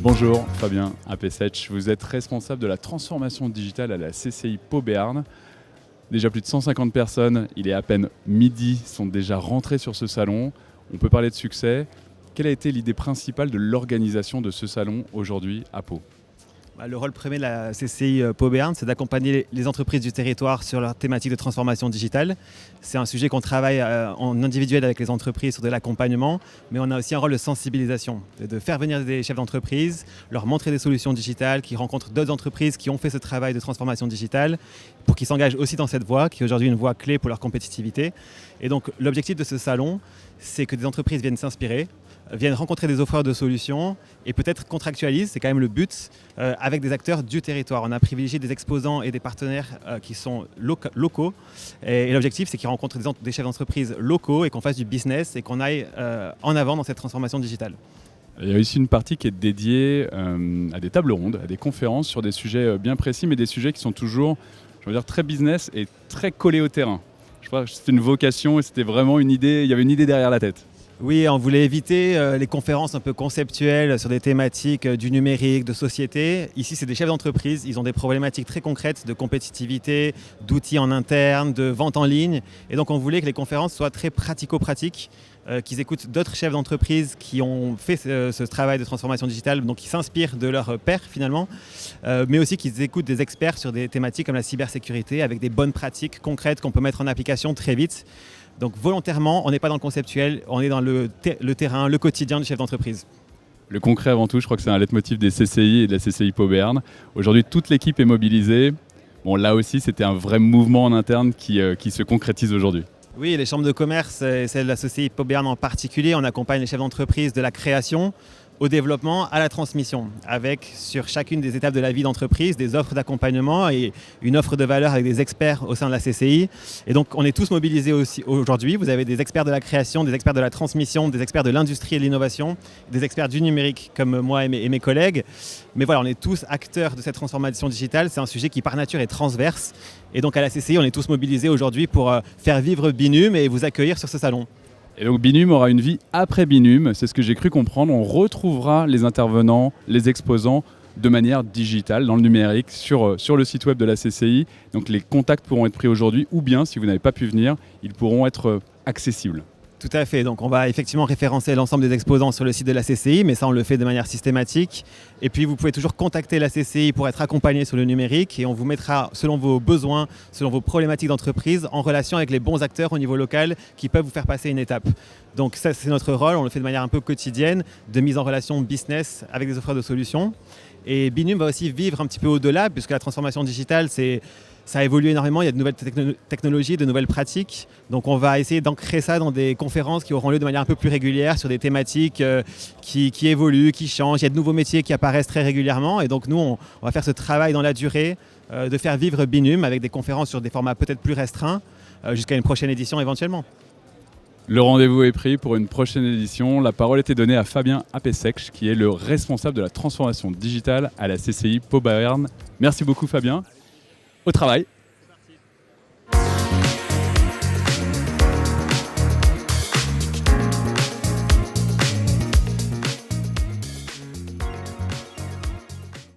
Bonjour, Fabien Apesech. Vous êtes responsable de la transformation digitale à la CCI Pau Béarn. Déjà plus de 150 personnes, il est à peine midi, sont déjà rentrées sur ce salon. On peut parler de succès. Quelle a été l'idée principale de l'organisation de ce salon aujourd'hui à Pau ? Le rôle premier de la CCI Pau Béarn, c'est d'accompagner les entreprises du territoire sur leur thématique de transformation digitale. C'est un sujet qu'on travaille en individuel avec les entreprises sur de l'accompagnement, mais on a aussi un rôle de sensibilisation, de faire venir des chefs d'entreprise, leur montrer des solutions digitales, qui rencontrent d'autres entreprises qui ont fait ce travail de transformation digitale, pour qu'ils s'engagent aussi dans cette voie, qui est aujourd'hui une voie clé pour leur compétitivité. Et donc l'objectif de ce salon, c'est que des entreprises viennent s'inspirer, viennent rencontrer des offreurs de solutions et peut-être contractualisent, c'est quand même le but, avec des acteurs du territoire. On a privilégié des exposants et des partenaires qui sont locaux. Et l'objectif, c'est qu'ils rencontrent des chefs d'entreprise locaux et qu'on fasse du business et qu'on aille en avant dans cette transformation digitale. Il y a aussi une partie qui est dédiée à des tables rondes, à des conférences sur des sujets bien précis, mais des sujets qui sont toujours, je veux dire, très business et très collés au terrain. Je crois que c'était une vocation et c'était vraiment une idée, il y avait une idée derrière la tête. Oui, on voulait éviter les conférences un peu conceptuelles sur des thématiques du numérique, de société. Ici, c'est des chefs d'entreprise. Ils ont des problématiques très concrètes de compétitivité, d'outils en interne, de vente en ligne. Et donc, on voulait que les conférences soient très pratico-pratiques, qu'ils écoutent d'autres chefs d'entreprise qui ont fait ce travail de transformation digitale, donc qui s'inspirent de leurs pairs finalement, mais aussi qu'ils écoutent des experts sur des thématiques comme la cybersécurité avec des bonnes pratiques concrètes qu'on peut mettre en application très vite. Donc volontairement, on n'est pas dans le conceptuel, on est dans le terrain, le quotidien du chef d'entreprise. Le concret avant tout, je crois que c'est un leitmotiv des CCI et de la CCI Pau Béarn. Aujourd'hui, toute l'équipe est mobilisée. Bon, là aussi, c'était un vrai mouvement en interne qui se concrétise aujourd'hui. Oui, les chambres de commerce et celle de la CCI Pau Béarn en particulier, on accompagne les chefs d'entreprise de la création au développement, à la transmission, avec sur chacune des étapes de la vie d'entreprise des offres d'accompagnement et une offre de valeur avec des experts au sein de la CCI. Et donc on est tous mobilisés aussi aujourd'hui. Vous avez des experts de la création, des experts de la transmission, des experts de l'industrie et de l'innovation, des experts du numérique comme moi et mes collègues. Mais voilà, on est tous acteurs de cette transformation digitale. C'est un sujet qui par nature est transverse. Et donc à la CCI, on est tous mobilisés aujourd'hui pour faire vivre Binum et vous accueillir sur ce salon. Et donc Binum aura une vie après Binum, c'est ce que j'ai cru comprendre. On retrouvera les intervenants, les exposants de manière digitale, dans le numérique, sur le site web de la CCI. Donc les contacts pourront être pris aujourd'hui ou bien, si vous n'avez pas pu venir, ils pourront être accessibles. Tout à fait, donc on va effectivement référencer l'ensemble des exposants sur le site de la CCI, mais ça on le fait de manière systématique. Et puis vous pouvez toujours contacter la CCI pour être accompagné sur le numérique et on vous mettra, selon vos besoins, selon vos problématiques d'entreprise, en relation avec les bons acteurs au niveau local qui peuvent vous faire passer une étape. Donc ça c'est notre rôle, on le fait de manière un peu quotidienne, de mise en relation business avec des offreurs de solutions. Et Binum va aussi vivre un petit peu au-delà, puisque la transformation digitale, ça a évolué énormément, il y a de nouvelles technologies, de nouvelles pratiques. Donc on va essayer d'ancrer ça dans des conférences qui auront lieu de manière un peu plus régulière sur des thématiques qui évoluent, qui changent. Il y a de nouveaux métiers qui apparaissent très régulièrement. Et donc nous, on va faire ce travail dans la durée de faire vivre Binum avec des conférences sur des formats peut-être plus restreints jusqu'à une prochaine édition éventuellement. Le rendez-vous est pris pour une prochaine édition. La parole était donnée à Fabien Apesech, qui est le responsable de la transformation digitale à la CCI Pau Béarn. Merci beaucoup Fabien. Au travail.